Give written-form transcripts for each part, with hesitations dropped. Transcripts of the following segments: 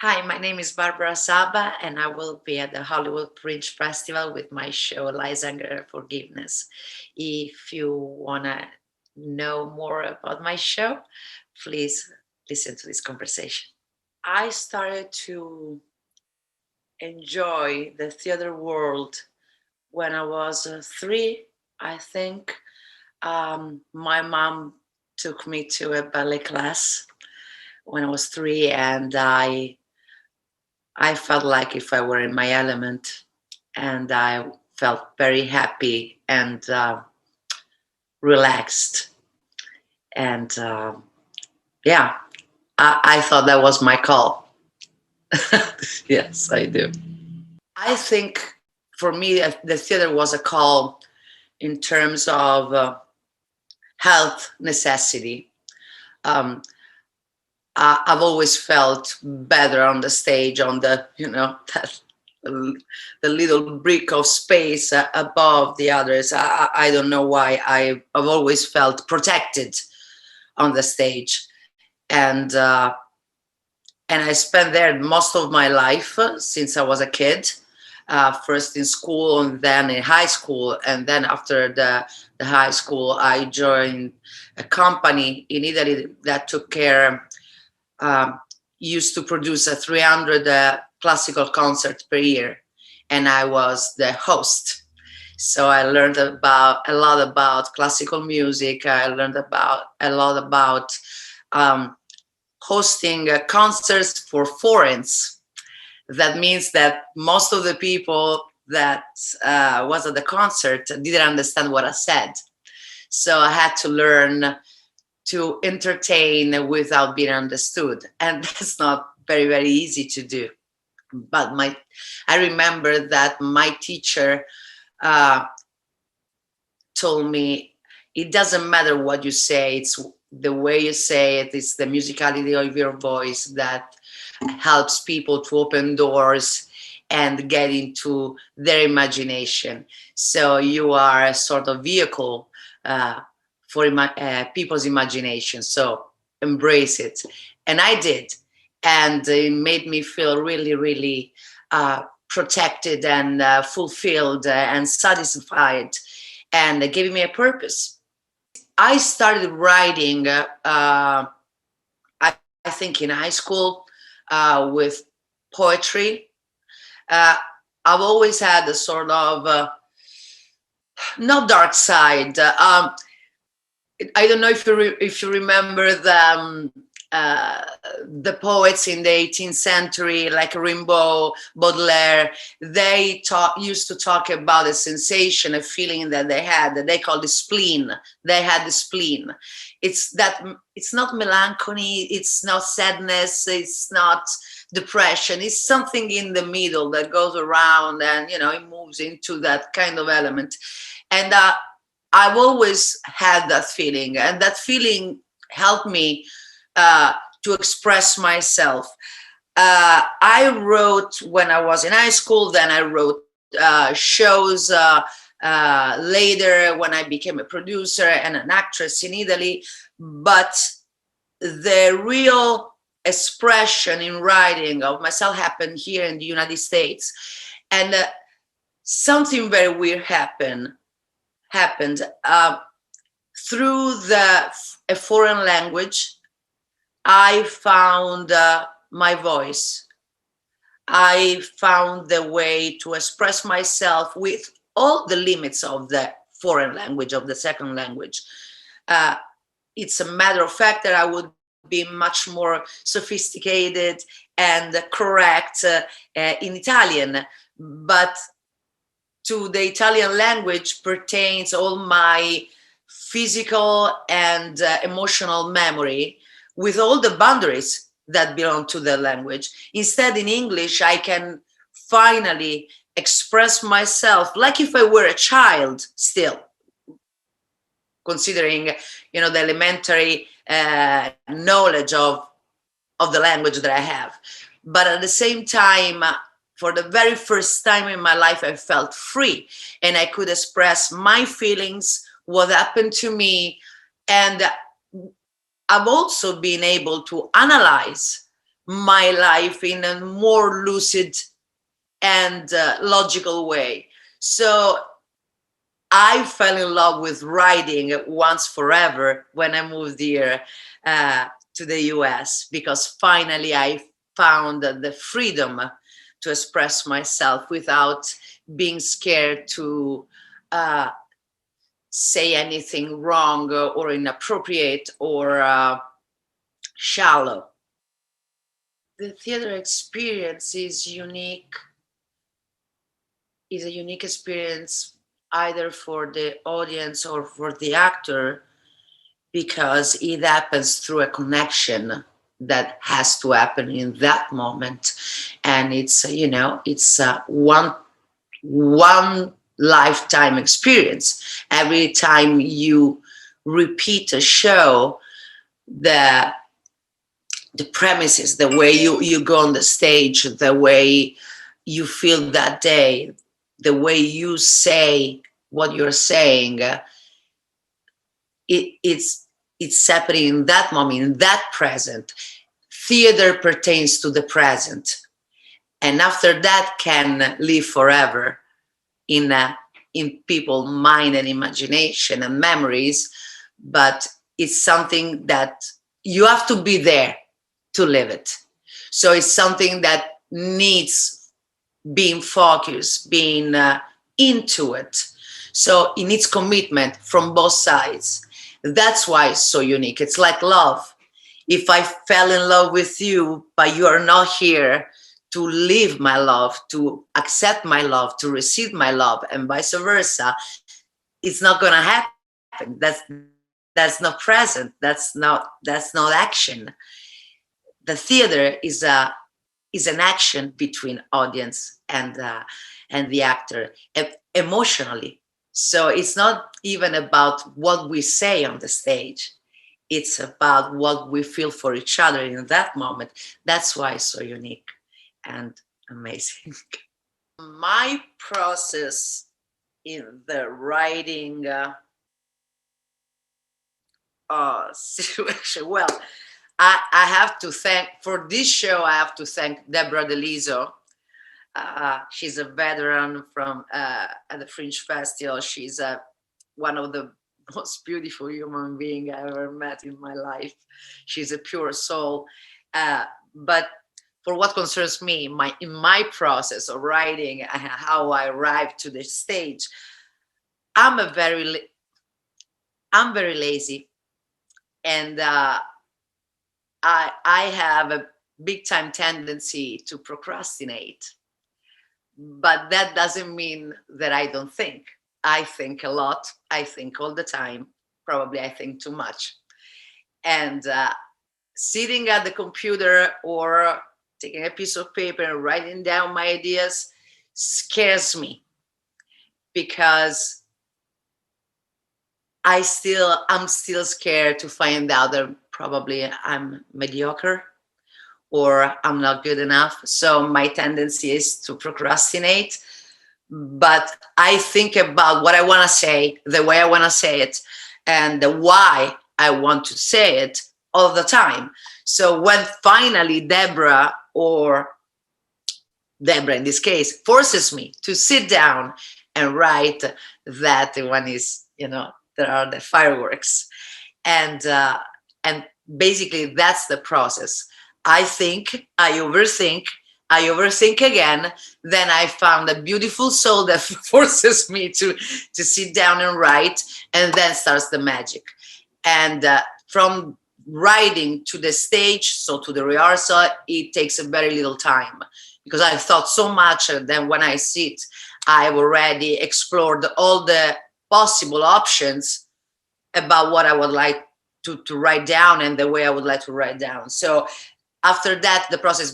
Hi, my name is Barbara Saba, and I will be at the Hollywood Fringe Festival with my show Lysander Forgiveness. If you want to know more about my show, please listen to this conversation. I started to enjoy the theater world when I was three, I think. My mom took me to a ballet class when I was three, and I felt like if I were in my element, and I felt very happy and relaxed. And yeah, I thought that was my call. Yes, I do. I think for me, the theater was a call in terms of health necessity. Um, I've always felt better on the stage, on the, that the little brick of space above the others. I don't know why. I've always felt protected on the stage, and I spent there most of my life since I was a kid. First in school, and then in high school, and then after the high school, I joined a company in Italy that took care. Um, used to produce a 300 classical concerts per year, and I was the host. So I learned about a lot about classical music. I learned about a lot about um, hosting concerts for foreigners. That means that most of the people that was at the concert didn't understand what I said. So I had to learn to entertain without being understood, and that's not very easy to do. But I remember that my teacher uh, told me, it doesn't matter what you say, it's the way you say it, it's the musicality of your voice that helps people to open doors and get into their imagination. So you are a sort of vehicle for people's imagination. So embrace it. And I did. And it made me feel really protected and fulfilled and satisfied, and gave me a purpose. I started writing, I think, in high school with poetry. Uh, I've always had a sort of no dark side. I don't know if you remember uh, the poets in the 18th century, like Rimbaud, Baudelaire. They used to talk about a sensation, a feeling that they had, that they called the spleen. They had the spleen. It's not melancholy, it's not sadness, it's not depression. It's something in the middle that goes around, and it moves into that kind of element. And I've always had that feeling, and that feeling helped me to express myself. I wrote when I was in high school, then I wrote shows later when I became a producer and an actress in Italy. But the real expression in writing of myself happened here in the United States. And something very weird happened through a foreign language. I found my voice. I found the way to express myself with all the limits of the foreign language, of the second language. It's a matter of fact that I would be much more sophisticated and correct in Italian, but to the Italian language pertains all my physical and emotional memory, with all the boundaries that belong to the language. Instead, in English, I can finally express myself like if I were a child still, considering, the elementary knowledge of the language that I have. But at the same time, for the very first time in my life, I felt free, and I could express my feelings, what happened to me. And I've also been able to analyze my life in a more lucid and logical way. So I fell in love with writing once forever when I moved here to the US, because finally I found the freedom to express myself without being scared to uh, say anything wrong or inappropriate or shallow. The theater experience is unique, is a unique experience either for the audience or for the actor, because it happens through a connection that has to happen in that moment. And it's it's one lifetime experience. Every time you repeat a show, the premises, the way you go on the stage, the way you feel that day, the way you say what you're saying, it's happening in that moment, in that present. Theater pertains to the present, and after that can live forever in people's mind and imagination and memories. But it's something that you have to be there to live it. So it's something that needs being focused, being into it. So it needs commitment from both sides. That's why it's so unique. It's like love. If I fell in love with you, but you are not here to live my love, to accept my love, to receive my love, and vice versa, it's not going to happen. That's not present. That's not action. The theater is an action between audience and the actor emotionally. So it's not even about what we say on the stage. It's about what we feel for each other in that moment. That's why it's so unique and amazing. My process in the writing situation, well, I have to thank, for this show, I have to thank Deborah DeLiso. She's a veteran from at the Fringe Festival. She's one of the most beautiful human being I ever met in my life. She's a pure soul. But for what concerns me, in my process of writing, how I arrived to the stage, I'm very lazy, and I have a big time tendency to procrastinate. But that doesn't mean that I don't think. I think a lot. I think all the time. Probably I think too much. And sitting at the computer or taking a piece of paper and writing down my ideas scares me, because I'm still scared to find out that probably I'm mediocre or I'm not good enough. So my tendency is to procrastinate. But I think about what I want to say, the way I want to say it, and the why I want to say it all the time. So when finally Deborah in this case forces me to sit down and write, that one is, there are the fireworks. And basically that's the process. I think, I overthink again, then I found a beautiful soul that forces me to sit down and write, and then starts the magic. And from writing to the stage, so to the rehearsal, it takes a very little time, because I've thought so much, and then when I sit, I've already explored all the possible options about what I would like to write down and the way I would like to write down. So after that, the process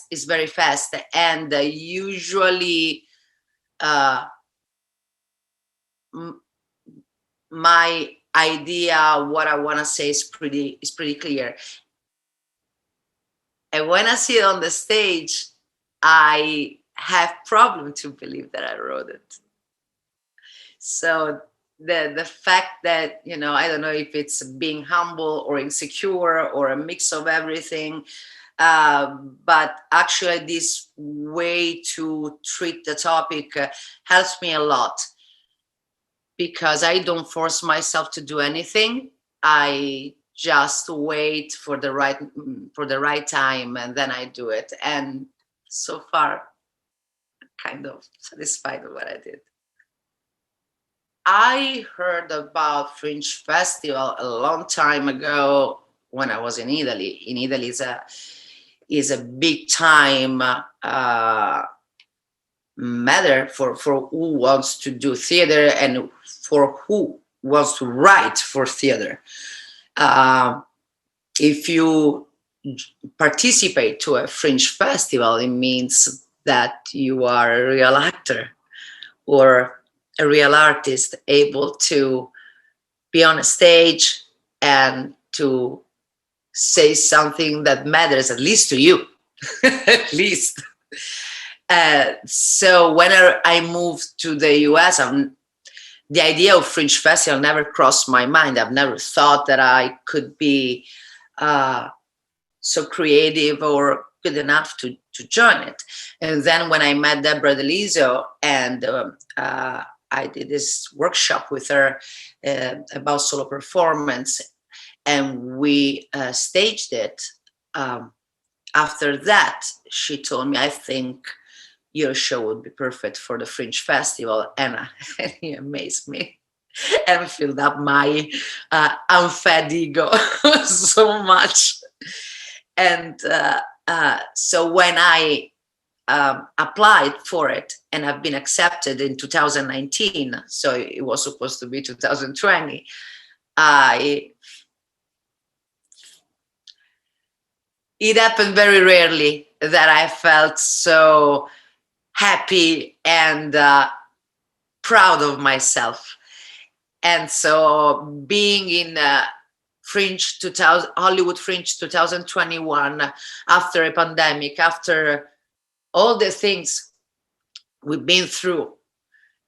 is very fast, and usually my idea, what I want to say, is pretty clear. And when I see it on the stage, I have problem to believe that I wrote it. So the fact that, I don't know if it's being humble or insecure or a mix of everything, But actually, this way to treat the topic helps me a lot, because I don't force myself to do anything. I just wait for the right time, and then I do it. And so far, I'm kind of satisfied with what I did. I heard about Fringe Festival a long time ago when I was in Italy. In Italy, is a big time matter for who wants to do theater and for who wants to write for theater. If you participate to a Fringe festival, it means that you are a real actor or a real artist, able to be on a stage and to say something that matters, at least to you. At least. So when I moved to the US, the idea of Fringe Festival never crossed my mind. I've never thought that I could be so creative or good enough to join it. And then when I met Deborah Delizio, and I did this workshop with her about solo performance, and we staged it. After that, she told me, I think your show would be perfect for the Fringe Festival. And he amazed me and filled up my unfed ego so much. And so when I applied for it, and I've been accepted in 2019, so it was supposed to be 2020, it happened very rarely that I felt so happy and proud of myself. And so being in Fringe 2000, Hollywood Fringe 2021, after a pandemic, after all the things we've been through,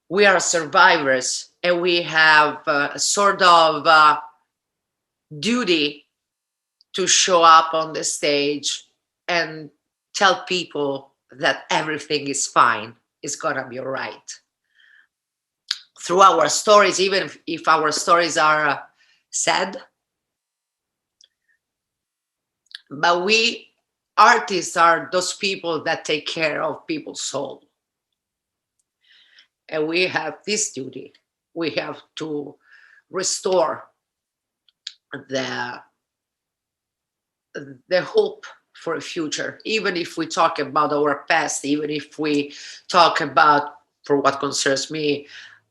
we are survivors, and we have a sort of duty to show up on the stage and tell people that everything is fine, it's gonna be all right. Through our stories, even if our stories are sad, but we artists are those people that take care of people's soul. And we have this duty. We have to restore the hope for a future, even if we talk about our past, even if we talk about, for what concerns me,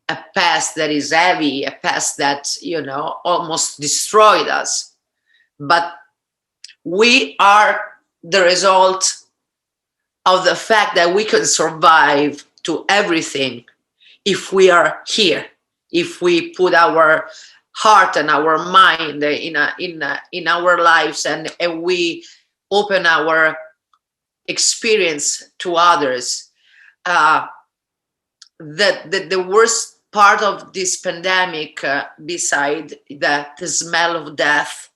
a past that is heavy, a past that, almost destroyed us. But we are the result of the fact that we can survive to everything if we are here, if we put our heart and our mind in our lives, and we open our experience to others. The worst part of this pandemic, beside the smell of death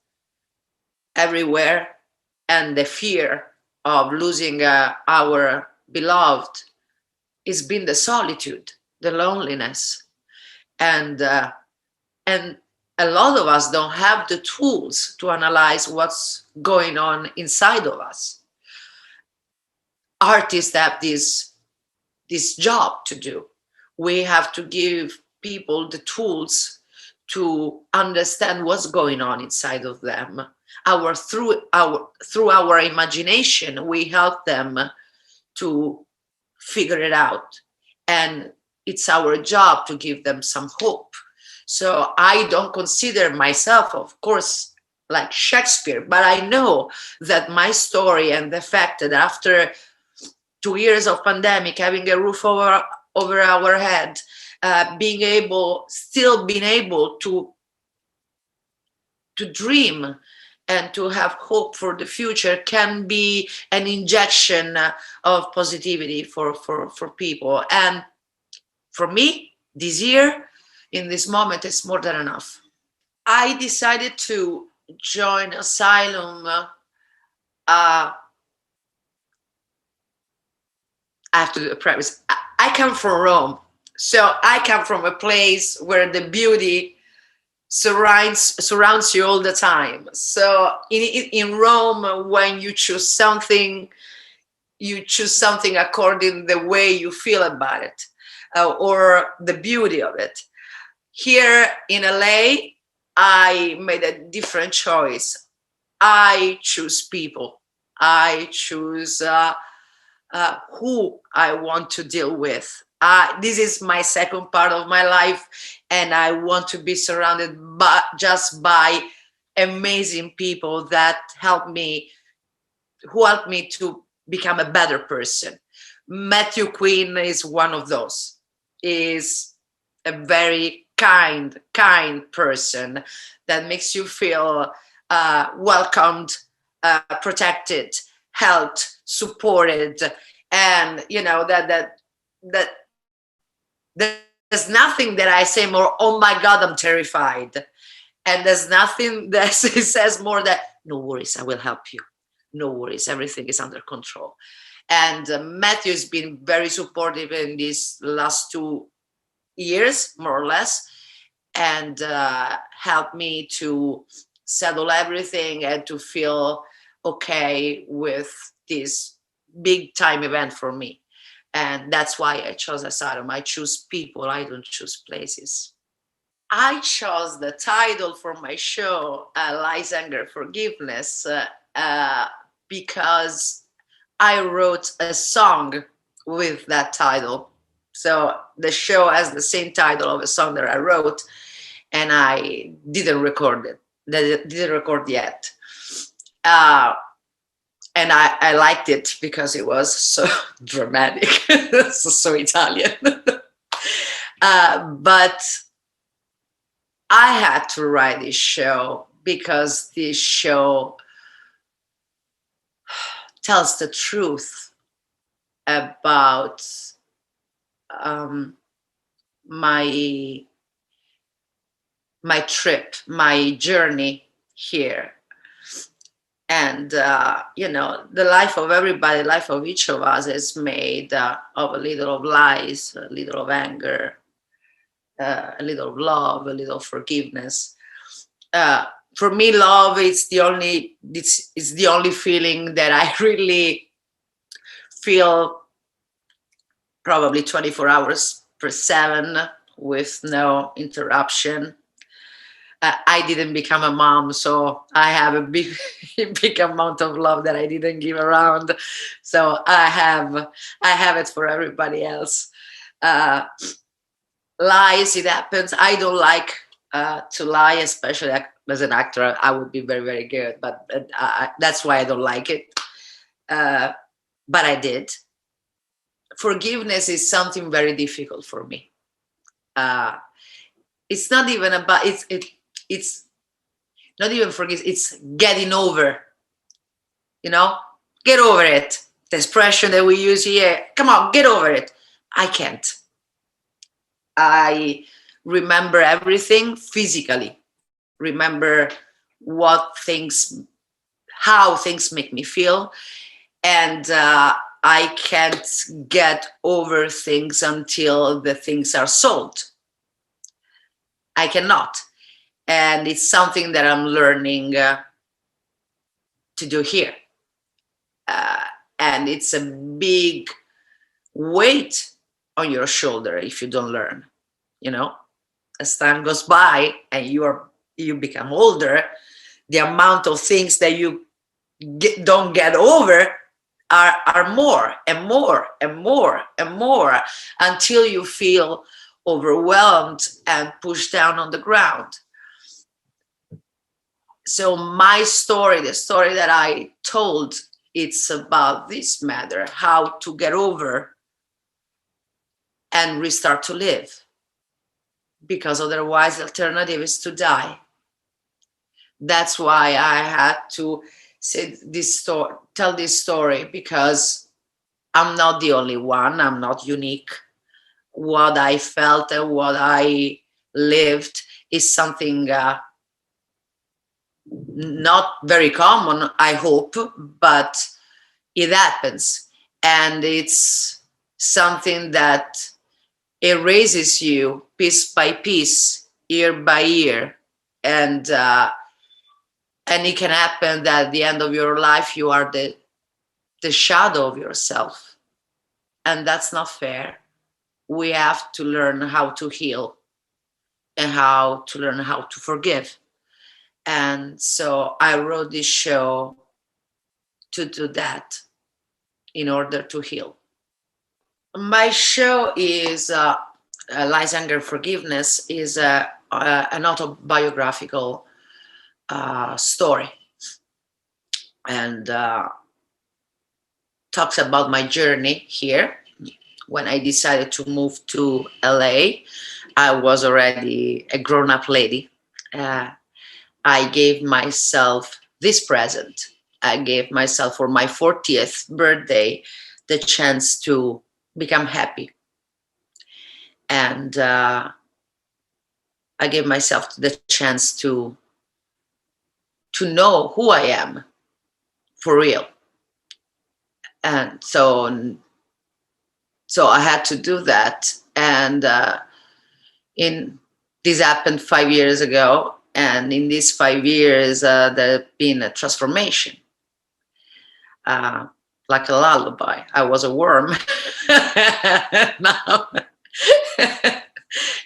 everywhere and the fear of losing our beloved, has been the solitude, the loneliness, and a lot of us don't have the tools to analyze what's going on inside of us. Artists have this job to do. We have to give people the tools to understand what's going on inside of them. Through our imagination, we help them to figure it out. And it's our job to give them some hope. So I don't consider myself, of course, like Shakespeare, but I know that my story and the fact that after 2 years of pandemic, having a roof over our head, being able to dream and to have hope for the future can be an injection of positivity for people. And for me, this year, in this moment, it's more than enough. I decided to join Asylum I have to do a preface. I come from Rome, so I come from a place where the beauty surrounds you all the time. So in Rome, when you choose something according the way you feel about it, or the beauty of it. Here in LA, I made a different choice. I choose people. I choose who I want to deal with. This is my second part of my life, and I want to be surrounded just by amazing people that who help me to become a better person. Matthew Quinn is one of those. Is a very kind person that makes you feel welcomed, protected, helped, supported, and that there's nothing that I say more, oh my God, I'm terrified. And there's nothing that says more that, no worries, I will help you. No worries, everything is under control. And Matthew has been very supportive in these last 2 years, more or less, and helped me to settle everything and to feel okay with this big time event for me. And that's why I chose Asylum. I choose people, I don't choose places. I chose the title for my show, Lies, Anger, Forgiveness, because I wrote a song with that title. So the show has the same title of a song that I wrote, and I didn't record it. Didn't record yet. And I liked it because it was so dramatic, so Italian. But I had to write this show because this show tells the truth about my trip, my journey here. And, the life of everybody, life of each of us is made of a little of lies, a little of anger, a little of love, a little of forgiveness. For me, love is the only feeling that I really feel probably 24 hours per 7 with no interruption. I didn't become a mom, so I have a big amount of love that I didn't give around. So I have it for everybody else. Lies, it happens. I don't like to lie, especially as an actor. I would be very, very good, but that's why I don't like it. But I did. Forgiveness is something very difficult for me. It's not even about it's not even forgive. It's getting over. Get over it. The expression that we use here. Come on, get over it. I can't. I remember everything physically. Remember how things make me feel, and I can't get over things until the things are solved. I cannot. And it's something that I'm learning to do here. And it's a big weight on your shoulder if you don't learn. As time goes by and you become older, the amount of things that you don't get over are more and more and more and more until you feel overwhelmed and pushed down on the ground. So my story, the story that I told, it's about this matter, how to get over and restart to live. Because otherwise the alternative is to die. That's why I had to tell this story, because I'm not the only one. I'm not unique. What I felt and what I lived is something not very common, I hope, but it happens. And it's something that erases you piece by piece, year by year, and it can happen that at the end of your life you are the shadow of yourself, and that's not fair. We have to learn how to heal and how to learn how to forgive. And so I wrote this show to do that, in order to heal. My show is Lies, Anger, Forgiveness is an autobiographical story, and talks about my journey here. When I decided to move to LA, I was already a grown-up lady. I gave myself this present. I gave myself, for my 40th birthday, the chance to become happy. And I gave myself the chance to know who I am for real. And so I had to do that. And this happened 5 years ago. And in these 5 years, there's been a transformation. Like a lullaby. I was a worm. now,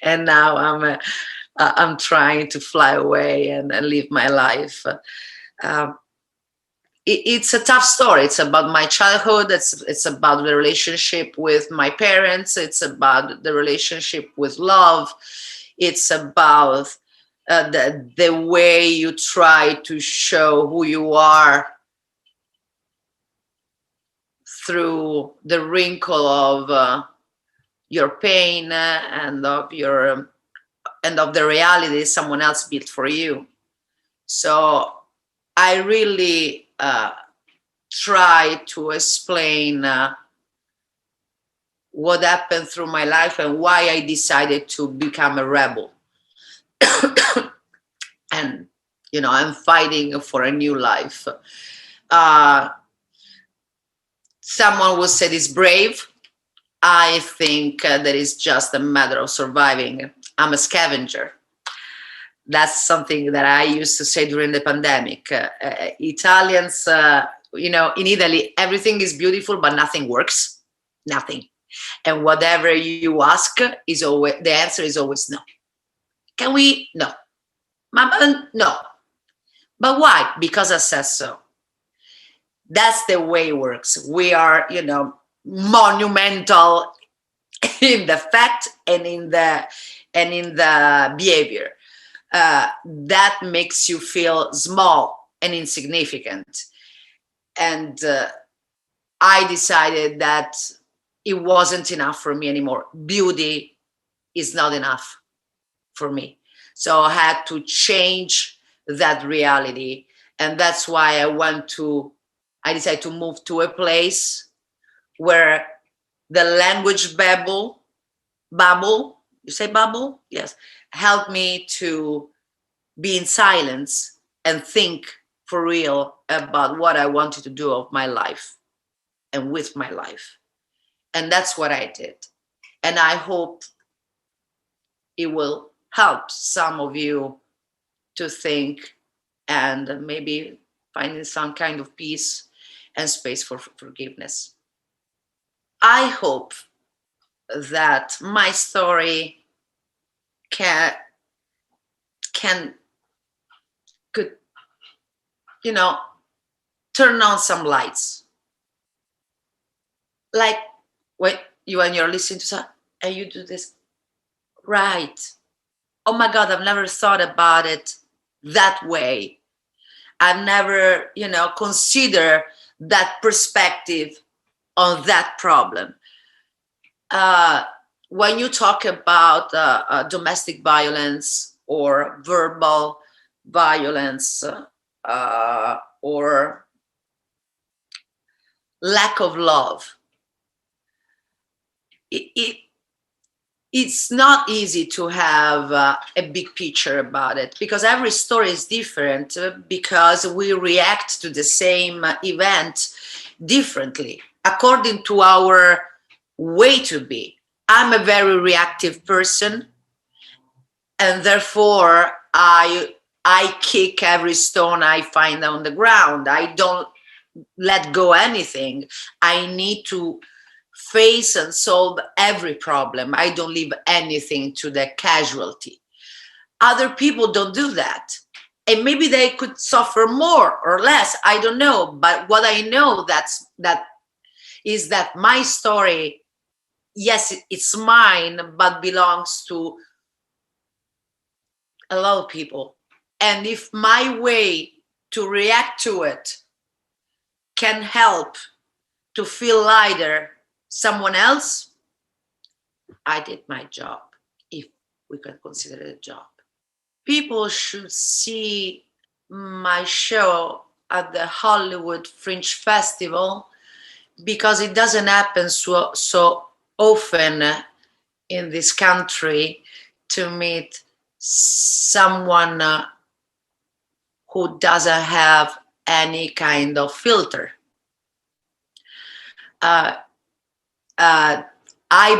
and now I'm trying to fly away and live my life. It's a tough story. It's about my childhood. It's about the relationship with my parents. It's about the relationship with love. It's about the way you try to show who you are through the wrinkle of your pain and of the reality someone else built for you. So I really try to explain what happened through my life and why I decided to become a rebel. And, I'm fighting for a new life. Someone would say it's brave. I think that it's just a matter of surviving. I'm a scavenger. That's something that I used to say during the pandemic. Italians, in Italy, everything is beautiful, but nothing works. Nothing. And whatever you ask, the answer is always no. Can we? No. Mama, no. But why? Because I said so. That's the way it works. We are, monumental in the fact and in the behavior. That makes you feel small and insignificant. And I decided that it wasn't enough for me anymore. Beauty is not enough for me. So I had to change that reality. And that's why I decided to move to a place where the language babble, you say babble? Yes. Helped me to be in silence and think for real about what I wanted to do of my life and with my life. And that's what I did. And I hope it will help some of you to think and maybe finding some kind of peace and space for forgiveness. I hope that my story could, turn on some lights. Like when you're listening to something and you do this, right? Oh my God, I've never thought about it that way. I've never, considered that perspective on that problem. When you talk about domestic violence or verbal violence or lack of love, it's not easy to have a big picture about it, because every story is different, because we react to the same event differently according to our way to be. I'm a very reactive person, and therefore I kick every stone I find on the ground. I don't let go anything. I need to face and solve every problem. I don't leave anything to the casualty. Other people don't do that. And maybe they could suffer more or less. I don't know. But what I know that is that my story, yes, it's mine, but belongs to a lot of people. And if my way to react to it can help to feel lighter someone else, I did my job, if we can consider it a job. People should see my show at the Hollywood Fringe Festival, because it doesn't happen so often in this country to meet someone who doesn't have any kind of filter. I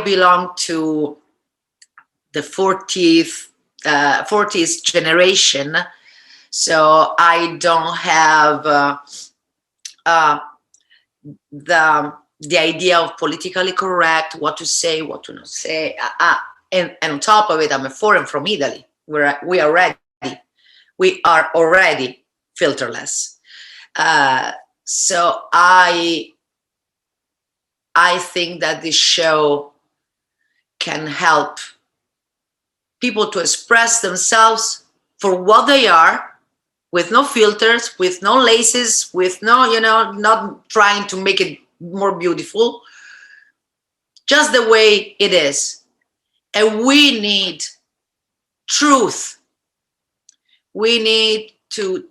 belong to the 40s generation, so I don't have the idea of politically correct, what to say, what to not say. And on top of it, I'm a foreign from Italy, where we are already filterless. So I think that this show can help people to express themselves for what they are, with no filters, with no laces, with no, not trying to make it more beautiful, just the way it is. And we need truth. We need to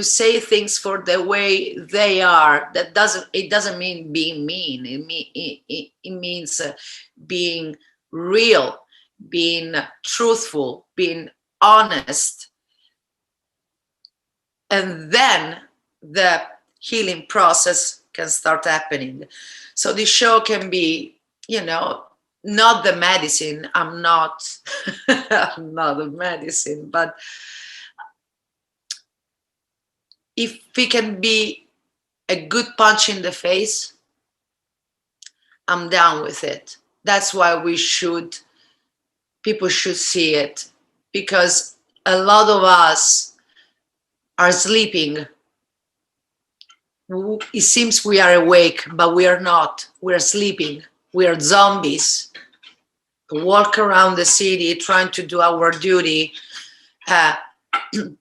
say things for the way they are. It doesn't mean being mean. It means being real, being truthful, being honest. And then the healing process can start happening. So this show can be, not the medicine. I'm not a medicine, but if it can be a good punch in the face, I'm down with it. That's why people should see it, because a lot of us are sleeping. It seems we are awake, but we are not. We are sleeping. We are zombies. Walk around the city trying to do our duty,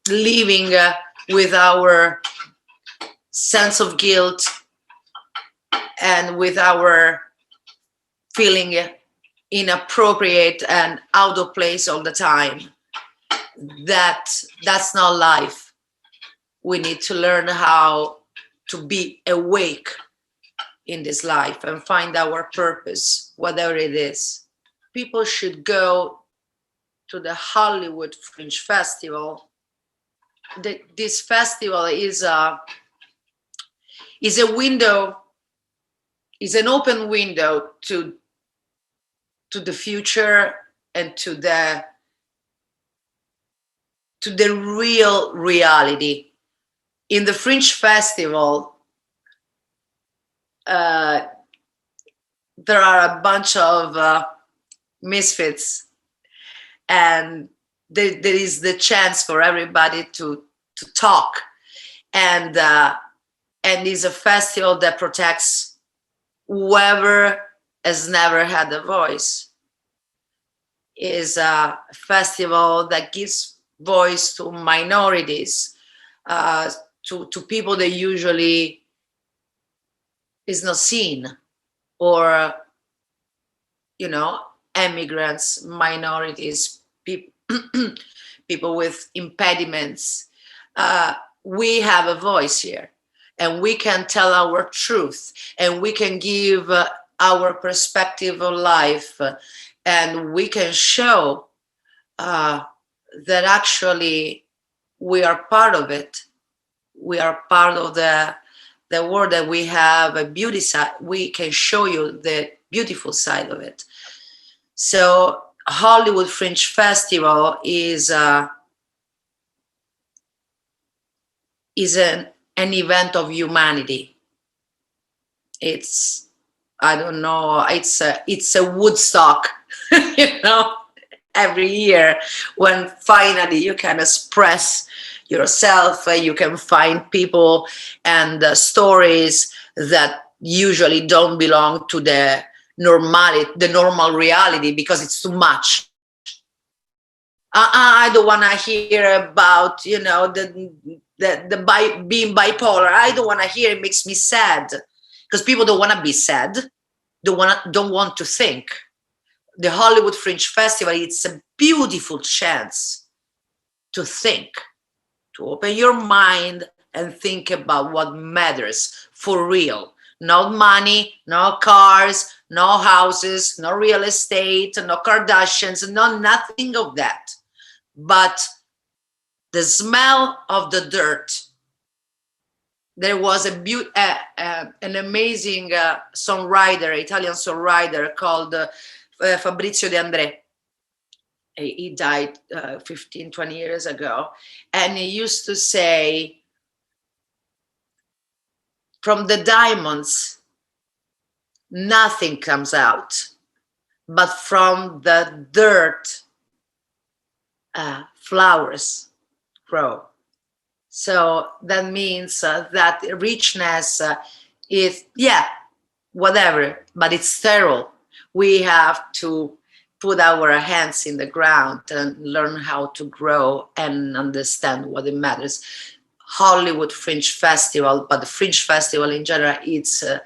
living with our sense of guilt and with our feeling inappropriate and out of place all the time. That's not life. We need to learn how to be awake in this life and find our purpose, whatever it is. People should go to the Hollywood Fringe Festival. This festival is a window, is an open window to the future and to the real reality. In the Fringe Festival, there are a bunch of misfits, and there is the chance for everybody to talk, and is a festival that protects whoever has never had a voice. Is a festival that gives voice to minorities, to people that usually is not seen, or immigrants, minorities, people with impediments. We have a voice here, and we can tell our truth, and we can give our perspective of life, and we can show that actually we are part of it. We are part of the world, that we have a beauty side. We can show you that beautiful side of it. So Hollywood Fringe Festival is an event of humanity. It's, I don't know, it's a Woodstock, you know, every year, when finally you can express yourself, you can find people and stories that usually don't belong to the normal reality, because it's too much. I don't want to hear about, you know, being bipolar. I don't want to hear. It makes me sad, because people don't want to be sad. Don't want to think. The Hollywood Fringe Festival, it's a beautiful chance to think, to open your mind and think about what matters for real. Not money, no cars, no houses, no real estate, no Kardashians, no nothing of that. But the smell of the dirt. There was an amazing songwriter, Italian songwriter called Fabrizio De André. He died 15, 20 years ago. And he used to say, from the diamonds, nothing comes out, but from the dirt, flowers grow. So that means that richness is, yeah, whatever, but it's sterile. We have to put our hands in the ground and learn how to grow and understand what it matters. Hollywood Fringe Festival, but the Fringe Festival in general, it's a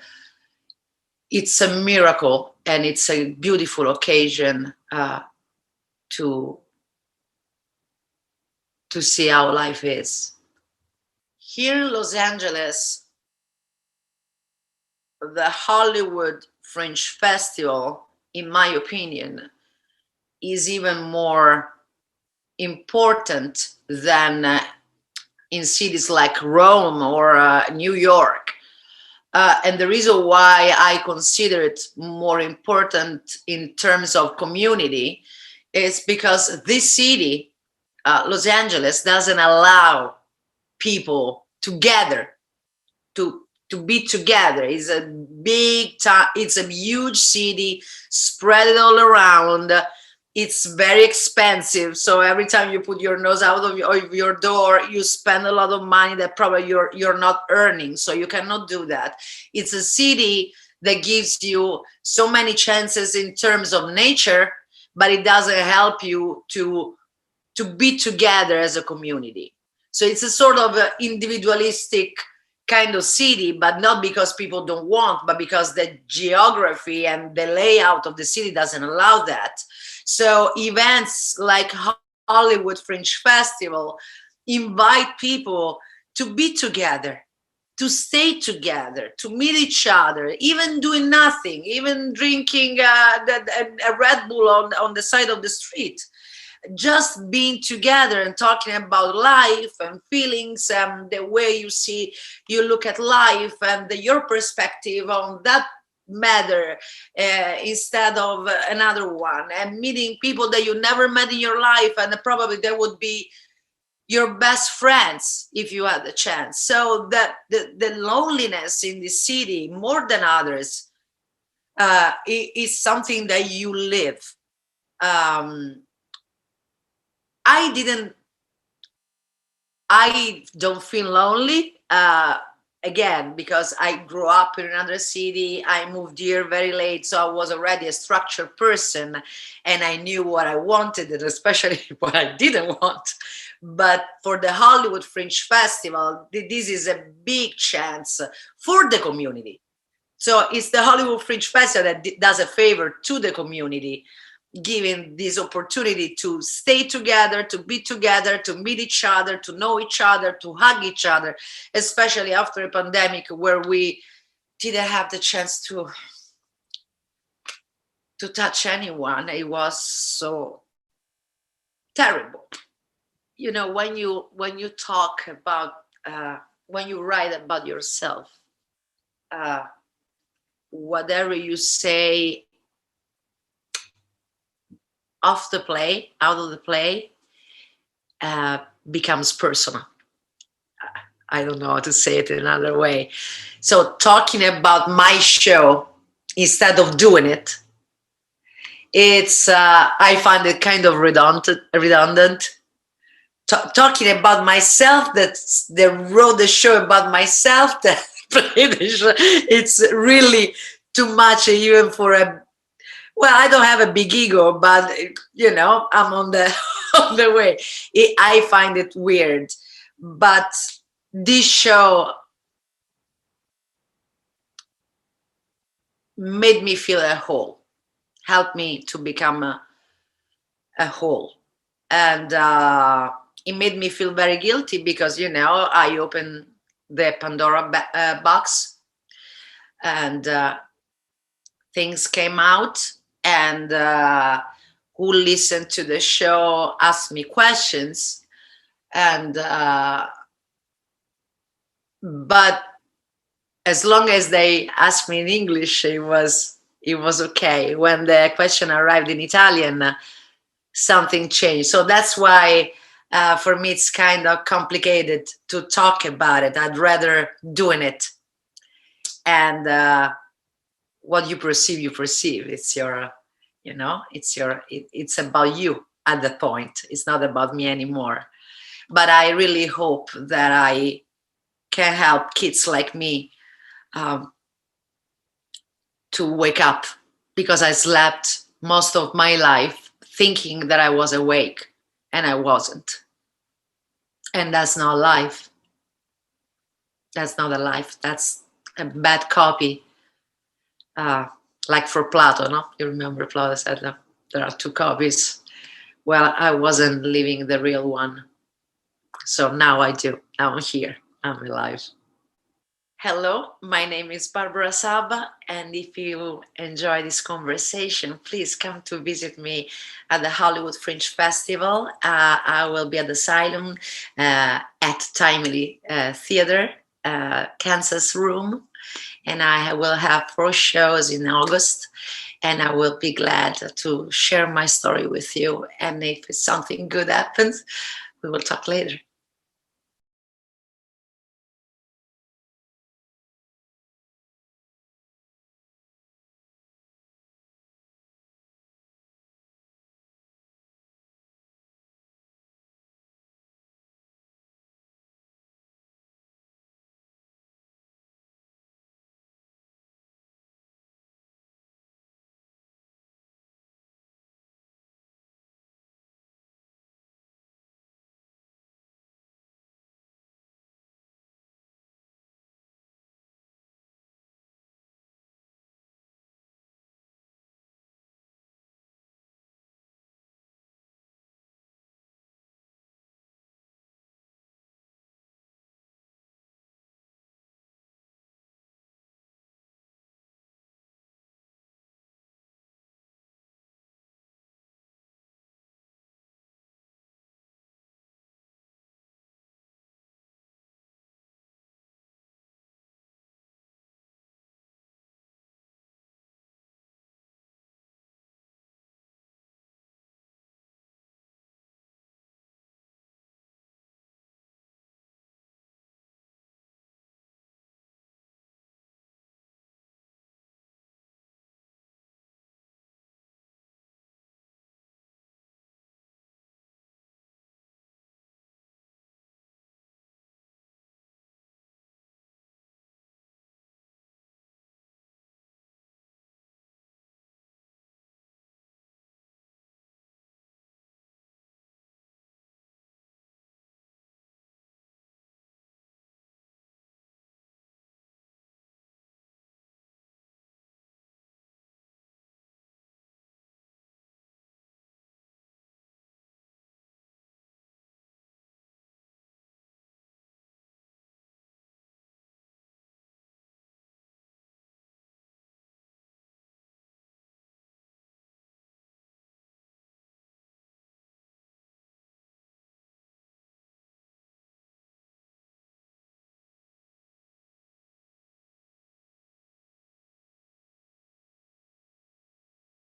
miracle, and it's a beautiful occasion to see how life is. Here in Los Angeles, the Hollywood Fringe Festival, in my opinion, is even more important than in cities like Rome or New York. And the reason why I consider it more important in terms of community is because this city, Los Angeles, doesn't allow people together to be together. It's a big time, it's a huge city, spread it all around. It's very expensive, so every time you put your nose out of your door, you spend a lot of money that probably you're not earning, so you cannot do that. It's a city that gives you so many chances in terms of nature, but it doesn't help you to be together as a community. So it's a sort of individualistic kind of city, but not because people don't want, but because the geography and the layout of the city doesn't allow that. So events like Hollywood Fringe Festival invite people to be together, to stay together, to meet each other, even doing nothing, even drinking a Red Bull on the side of the street. Just being together and talking about life and feelings and the way you look at life and your perspective on that matter instead of another one, and meeting people that you never met in your life, and probably they would be your best friends if you had the chance. So that the loneliness in the city more than others is something that you live. I don't feel lonely, again, because I grew up in another city. I moved here very late, so I was already a structured person, and I knew what I wanted and especially what I didn't want. But for the Hollywood Fringe Festival, this is a big chance for the community. So it's the Hollywood Fringe Festival that does a favor to the community, giving this opportunity to stay together, to be together, to meet each other, to know each other, to hug each other, especially after a pandemic where we didn't have the chance to touch anyone. It was so terrible. You know, when you talk about, when you write about yourself, whatever you say of the play, out of the play, becomes personal. I don't know how to say it in another way. So talking about my show instead of doing it, it's I find it kind of redundant. Talking about myself, that they wrote the show about myself, that played the show, it's really too much even for a, well, I don't have a big ego, but I'm on the on the way. I find it weird, but this show made me feel a whole, helped me to become a whole, and it made me feel very guilty because I opened the Pandora box, and things came out, and who listened to the show asked me questions, and but as long as they asked me in English, it was okay. When the question arrived in Italian, something changed. So that's why for me it's kind of complicated to talk about it. I'd rather doing it, and what you perceive, you perceive. It's your, it's about you at the point. It's not about me anymore. But I really hope that I can help kids like me to wake up, because I slept most of my life thinking that I was awake, and I wasn't. And that's not life. That's not a life. That's a bad copy. Like for Plato, no? You remember Plato said there are two copies. Well, I wasn't living the real one. So now I do. Now I'm here. I'm alive. Hello, my name is Barbara Saba, and if you enjoy this conversation, please come to visit me at the Hollywood Fringe Festival. I will be at the Asylum at Timely Theater, Kansas Room, and I will have 4 shows in August, and I will be glad to share my story with you. And if something good happens, we will talk later.